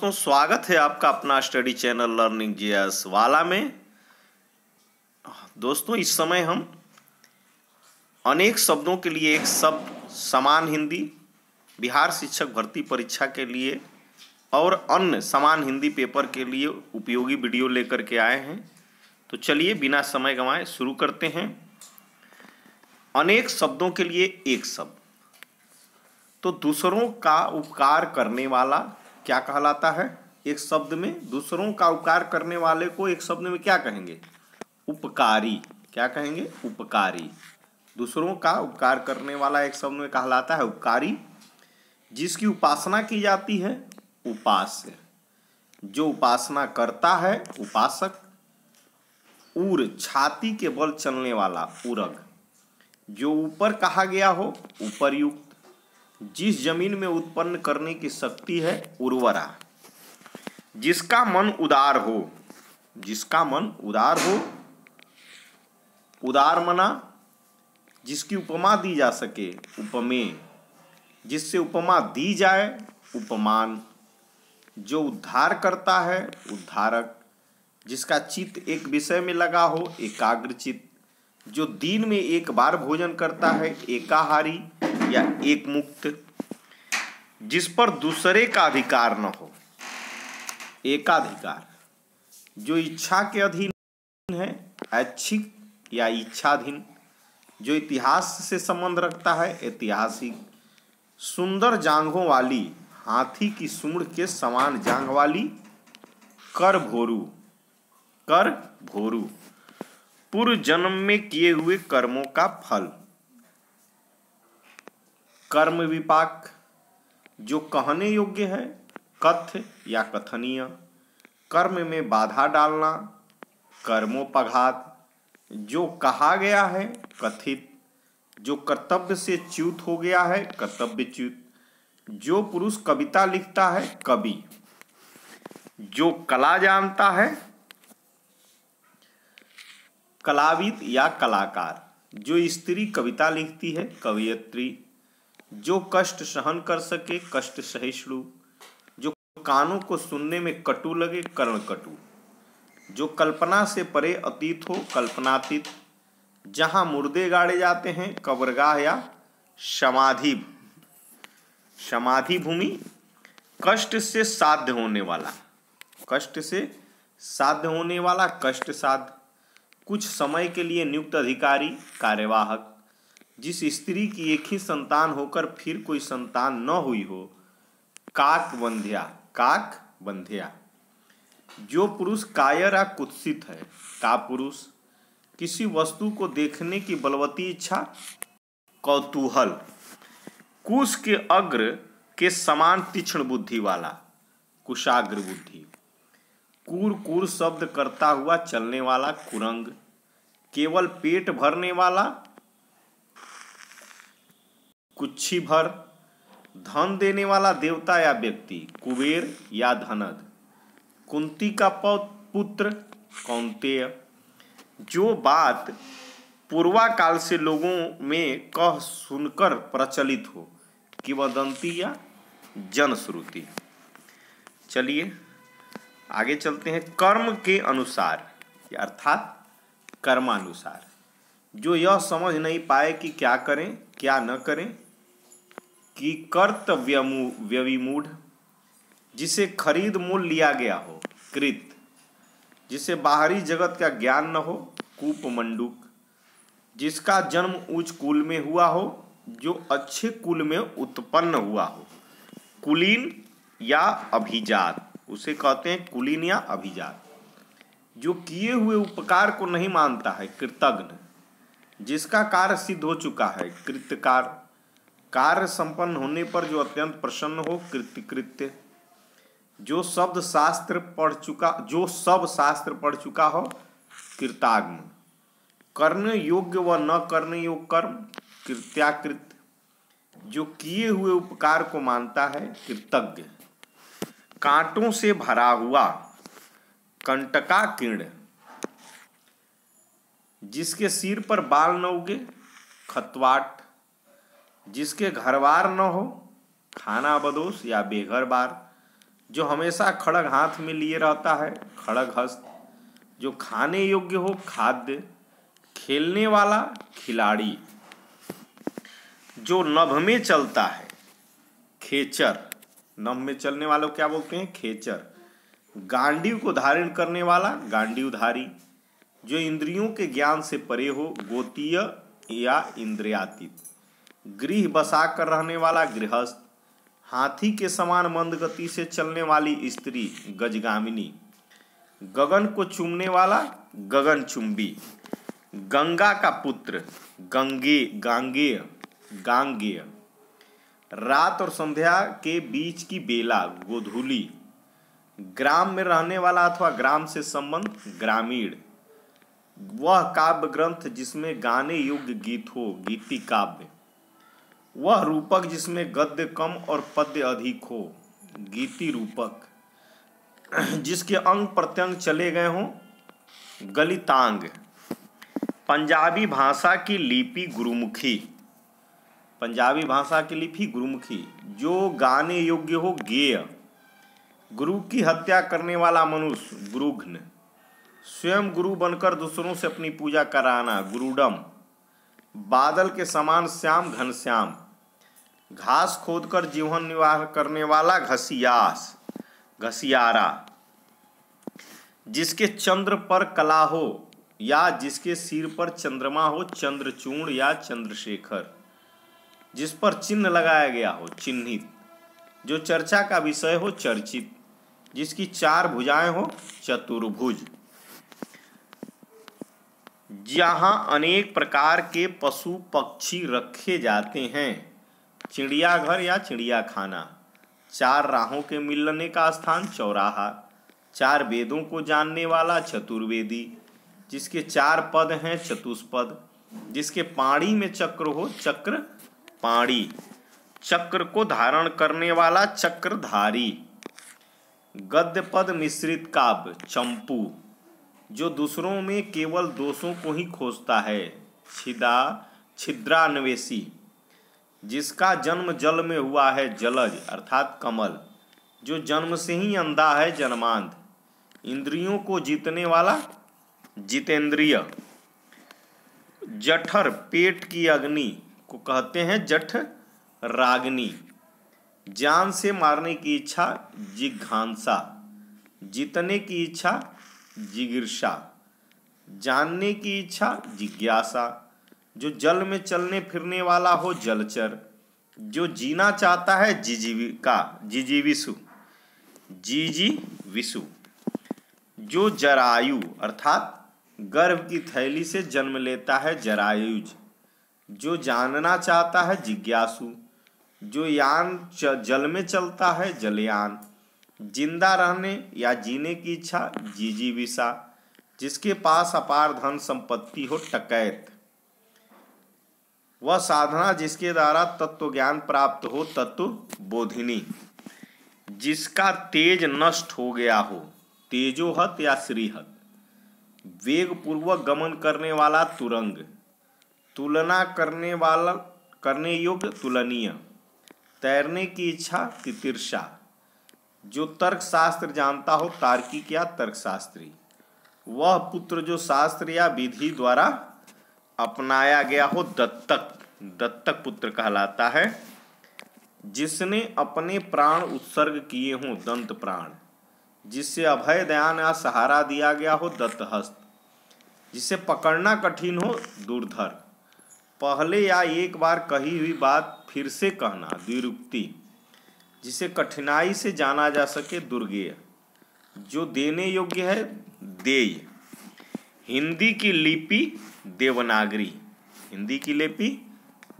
दोस्तों, स्वागत है आपका अपना स्टडी चैनल लर्निंग जीएस वाला में। दोस्तों, इस समय हम अनेक शब्दों के लिए एक शब्द समान हिंदी, बिहार शिक्षक भर्ती परीक्षा के लिए और अन्य समान हिंदी पेपर के लिए उपयोगी वीडियो लेकर के आए हैं। तो चलिए बिना समय गंवाए शुरू करते हैं। अनेक शब्दों के लिए एक शब्द। तो दूसरों का उपकार करने वाला क्या कहलाता है? एक शब्द में दूसरों का उपकार करने वाले को एक शब्द में क्या कहेंगे? उपकारी। क्या कहेंगे? उपकारी। दूसरों का उपकार करने वाला एक शब्द में कहलाता है उपकारी। जिसकी उपासना की जाती है, उपास्य। जो उपासना करता है, उपासक। ऊर, छाती के बल चलने वाला, उरग। जो ऊपर कहा गया हो, उपर्युक्त। जिस जमीन में उत्पन्न करने की शक्ति है, उर्वरा। जिसका मन उदार हो, जिसका मन उदार हो, उदार मना। जिसकी उपमा दी जा सके, उपमेय। जिससे उपमा दी जाए, उपमान। जो उद्धार करता है, उद्धारक। जिसका चित्त एक विषय में लगा हो, एकाग्रचित्त। जो दिन में एक बार भोजन करता है, एकाहारी या एक मुक्त। जिस पर दूसरे का अधिकार न हो, एकाधिकार। जो इच्छा के अधीन है, ऐच्छिक या इच्छाधीन। जो इतिहास से संबंध रखता है, ऐतिहासिक। सुंदर जांघों वाली, हाथी की सूंड के समान जांघ वाली, कर भोरू। कर भोरू, पूर्व जन्म में किए हुए कर्मों का फल। कर्म विपाक, जो कहने योग्य है, कथ्य या कथनीय। कर्म में बाधा डालना, कर्मोपघात। जो कहा गया है, कथित। जो कर्तव्य से च्युत हो गया है, कर्तव्यच्युत। जो पुरुष कविता लिखता है, कवि। जो कला जानता है, कलाविद या कलाकार। जो स्त्री कविता लिखती है, कवयित्री। जो कष्ट सहन कर सके, कष्ट सहिष्णु। जो कानों को सुनने में कटु लगे, कर्णकटु। जो कल्पना से परे अतीत हो, कल्पनातीत। जहाँ मुर्दे गाड़े जाते हैं, कब्रगाह या समाधि समाधि भूमि। कष्ट से साध्य होने वाला, कष्ट से साध्य होने वाला, कष्ट साध्य। कुछ समय के लिए नियुक्त अधिकारी, कार्यवाहक। जिस स्त्री की एक ही संतान होकर फिर कोई संतान न हुई हो, काक बंध्या, काक बंध्या। जो पुरुष कायर या कुत्सित है, का पुरुष। किसी वस्तु को देखने की बलवती इच्छा, कौतूहल। कुश के अग्र के समान तीक्ष्ण बुद्धि वाला, कुशाग्र बुद्धि। कूर, कूर शब्द करता हुआ चलने वाला, कुरंग। केवल पेट भरने वाला, कुच्छी भर। धन देने वाला देवता या व्यक्ति, कुबेर या धनद। कुंती का पुत्र, कौंतेय। जो बात पूर्वा काल से लोगों में कह सुनकर प्रचलित हो, किंवदंती या जनश्रुति। चलिए आगे चलते हैं। कर्म के अनुसार, अर्थात कर्मानुसार। जो यह समझ नहीं पाए कि क्या करें क्या न करें, कि कर्तव्यविमूढ़। जिसे खरीद मूल लिया गया हो, कृत। जिसे बाहरी जगत का ज्ञान न हो, कूपमंडूक। जिसका जन्म उच्च कुल में हुआ हो, जो अच्छे कुल में उत्पन्न हुआ हो, कुलीन या अभिजात। उसे कहते हैं कुलीन या अभिजात। जो किए हुए उपकार को नहीं मानता है, कृतघ्न। जिसका कार्य सिद्ध हो चुका है, कृत्यकार। कार्य संपन्न होने पर जो अत्यंत प्रसन्न हो, कृत्यकृत्य। जो सब शास्त्र पढ़ चुका हो, कृताग्न। करने योग्य व न करने योग्य कर्म, कृत्याकृत। जो किए हुए उपकार को मानता है, कृतज्ञ। कांटों से भरा हुआ, कंटकाकीर्ण। जिसके सिर पर बाल न उगे, खतवाट। जिसके घरबार न हो, खाना बदोश या बेघर बार। जो हमेशा खड़ग हाथ में लिए रहता है, खड़ग हस्त। जो खाने योग्य हो, खाद्य। खेलने वाला, खिलाड़ी। जो नभ में चलता है, खेचर। नभ में चलने वालों को क्या बोलते हैं? खेचर। गांडीव को धारण करने वाला, गांडीवधारी। जो इंद्रियों के ज्ञान से परे हो, गोतीय या इंद्रियातीत। गृह बसा कर रहने वाला, गृहस्थ। हाथी के समान मंद गति से चलने वाली स्त्री, गजगामिनी। गगन को चूमने वाला, गगनचुंबी। गंगा का पुत्र, गांगेय। रात और संध्या के बीच की बेला, गोधूली। ग्राम में रहने वाला अथवा ग्राम से संबंध, ग्रामीण। वह काव्य ग्रंथ जिसमें गाने योग्य गीत हो, गीति काव्य। वह रूपक जिसमें गद्य कम और पद्य अधिक हो, गीति रूपक। जिसके अंग प्रत्यंग चले गए हों, गलितांग। पंजाबी भाषा की लिपि गुरुमुखी। पंजाबी भाषा की लिपि गुरुमुखी। जो गाने योग्य हो, गेय। गुरु की हत्या करने वाला मनुष्य, गुरुघ्न। स्वयं गुरु बनकर दूसरों से अपनी पूजा कराना, गुरुडम। बादल के समान श्याम, घनश्याम। घास खोदकर जीवन निर्वाह करने वाला, घसियारा। जिसके चंद्र पर कला हो या जिसके सिर पर चंद्रमा हो, चंद्रचूड़ या चंद्रशेखर। जिस पर चिन्ह लगाया गया हो, चिन्हित। जो चर्चा का विषय हो, चर्चित। जिसकी 4 भुजाएं हो, चतुर्भुज। जहाँ अनेक प्रकार के पशु पक्षी रखे जाते हैं, चिड़ियाघर या चिड़ियाखाना। 4 राहों के मिलने का स्थान, चौराहा। 4 वेदों को जानने वाला, चतुर्वेदी। जिसके 4 पद हैं, चतुष्पद। जिसके पाणी में चक्र हो, चक्र पाणी। चक्र को धारण करने वाला, चक्रधारी। गद्य पद मिश्रित काव्य, चंपू। जो दूसरों में केवल दोषों को ही खोजता है, छिद्रान्वेषी। जिसका जन्म जल में हुआ है, जलज अर्थात कमल। जो जन्म से ही अंधा है, जन्मांध। इंद्रियों को जीतने वाला, जितेंद्रिय। जठर पेट की अग्नि को कहते हैं, जठ राग्नि। जान से मारने की इच्छा, जिघांसा। जीतने की इच्छा, जिगीर्षा। जानने की इच्छा, जिज्ञासा। जो जल में चलने फिरने वाला हो, जलचर। जो जीना चाहता है, जिजीविषु। जो जरायु अर्थात गर्भ की थैली से जन्म लेता है, जरायुज। जो जानना चाहता है, जिज्ञासु। जो यान जल में चलता है, जलयान। जिंदा रहने या जीने की इच्छा, जिजीविषा। जिसके पास अपार धन संपत्ति हो, टकैत। वह साधना जिसके द्वारा तत्व ज्ञान प्राप्त हो, तत्व बोधिनी। जिसका तेज नष्ट हो गया हो, तेजोहत या श्रीहत। वेग पूर्वक गमन करने वाला, तुरंग। तुलना करने योग्य, तुलनीय। तैरने की इच्छा, तितिर्षा। जो तर्क शास्त्र जानता हो, तार्किक या तर्कशास्त्री। वह पुत्र जो शास्त्र या विधि द्वारा अपनाया गया हो, दत्तक पुत्र कहलाता है। जिसने अपने प्राण उत्सर्ग किए हों, दंत प्राण। जिससे अभय दयान या सहारा दिया गया हो, दत्तहस्त। जिसे पकड़ना कठिन हो, दुर्धर। पहले या एक बार कही हुई बात फिर से कहना, द्विरुक्ति। जिसे कठिनाई से जाना जा सके, दुर्गेय। जो देने योग्य है, देय। हिंदी की लिपि देवनागरी। हिंदी की लिपि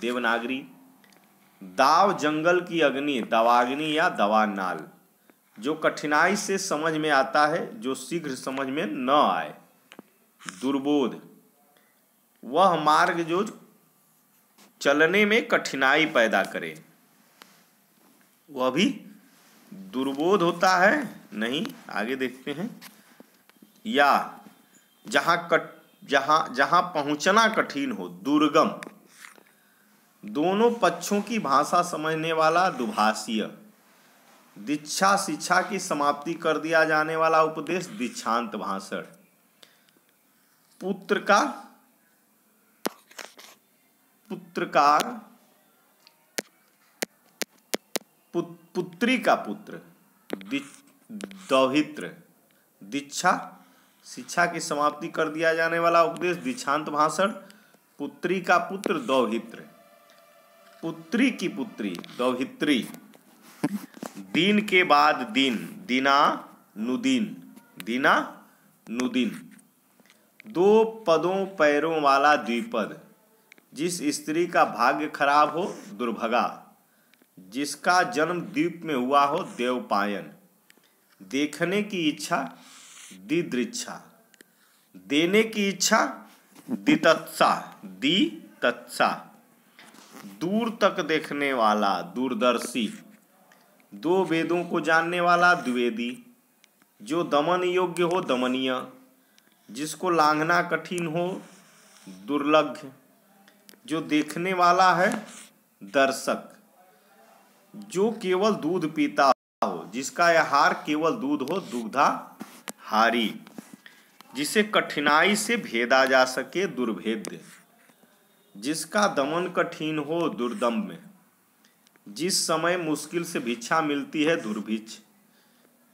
देवनागरी। दाव जंगल की अग्नि, दवाग्नि या दवानाल। जो कठिनाई से समझ में आता है, जो शीघ्र समझ में न आए, दुर्बोध। वह मार्ग जो चलने में कठिनाई पैदा करे, वह भी दुर्बोध होता है। नहीं, आगे देखते हैं। या जहां पहुंचना कठिन हो, दुर्गम। दोनों पक्षों की भाषा समझने वाला, दुभाषीय। दीक्षा शिक्षा की समाप्ति कर दिया जाने वाला उपदेश दीक्षांत भाषण। पुत्र का पुत्री का पुत्र दौहित्र। दीक्षा शिक्षा की समाप्ति कर दिया जाने वाला उपदेश दीक्षांत भाषण। पुत्री का पुत्र दौहित्र। पुत्री की पुत्री दौहित्री। दिन के बाद दिन दीनानुदीन। दीनानुदीन। दो पदों पैरों वाला द्विपद। जिस स्त्री का भाग्य खराब हो दुर्भगा। जिसका जन्म द्वीप में हुआ हो देवपायन। देखने की इच्छा दिदृच्छा। देने की इच्छा दितत्सा। दूर तक देखने वाला दूरदर्शी। दो वेदों को जानने वाला द्विवेदी। जो दमन योग्य हो दमनीय। जिसको लांघना कठिन हो दुर्लभ। जो देखने वाला है दर्शक। जो केवल दूध पीता हो। जिसका आहार केवल दूध हो दुग्धाहारी। जिसे कठिनाई से भेदा जा सके दुर्भेद्य। जिसका दमन कठिन हो दुर्दम्य। जिस समय मुश्किल से भिक्षा मिलती है दुर्भिक्ष।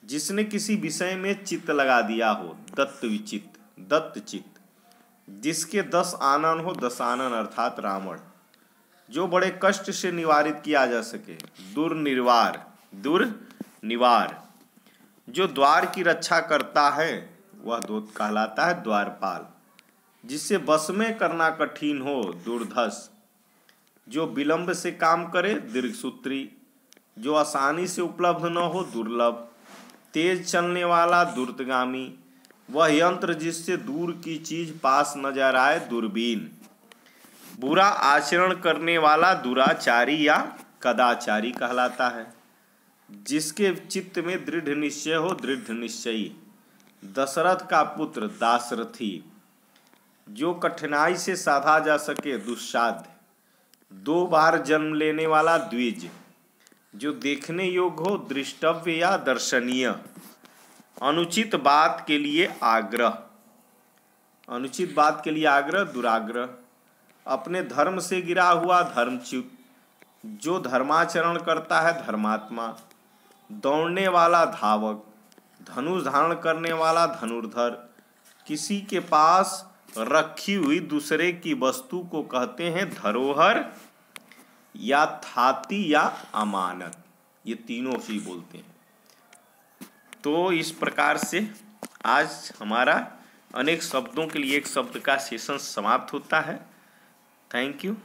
जिसने किसी विषय में चित्त लगा दिया हो दत्तचित्त। जिसके 10 आनन हो दशानन अर्थात रावण। जो बड़े कष्ट से निवारित किया जा सके दुर्निवार। जो द्वार की रक्षा करता है वह दूत कहलाता है द्वारपाल। जिसे बस में करना कठिन हो दुर्धस। जो विलंब से काम करे दीर्घसूत्री। जो आसानी से उपलब्ध न हो दुर्लभ। तेज चलने वाला दुर्तगामी। वह यंत्र जिससे दूर की चीज पास नजर आए दूरबीन। बुरा आचरण करने वाला दुराचारी या कदाचारी कहलाता है। जिसके चित्त में दृढ़ निश्चय हो दृढ़ निश्चयी। दशरथ का पुत्र दाशरथी। जो कठिनाई से साधा जा सके दुस्साध्य। 2 बार जन्म लेने वाला द्विज। जो देखने योग्य हो दृष्टव्य या दर्शनीय। अनुचित बात के लिए आग्रह। अनुचित बात के लिए आग्रह दुराग्रह। अपने धर्म से गिरा हुआ धर्मच्युत। जो धर्माचरण करता है धर्मात्मा। दौड़ने वाला धावक। धनुष धारण करने वाला धनुर्धर। किसी के पास रखी हुई दूसरे की वस्तु को कहते हैं धरोहर या थाती या अमानत। ये तीनों ही बोलते हैं। तो इस प्रकार से आज हमारा अनेक शब्दों के लिए एक शब्द का सेशन समाप्त होता है। Thank you.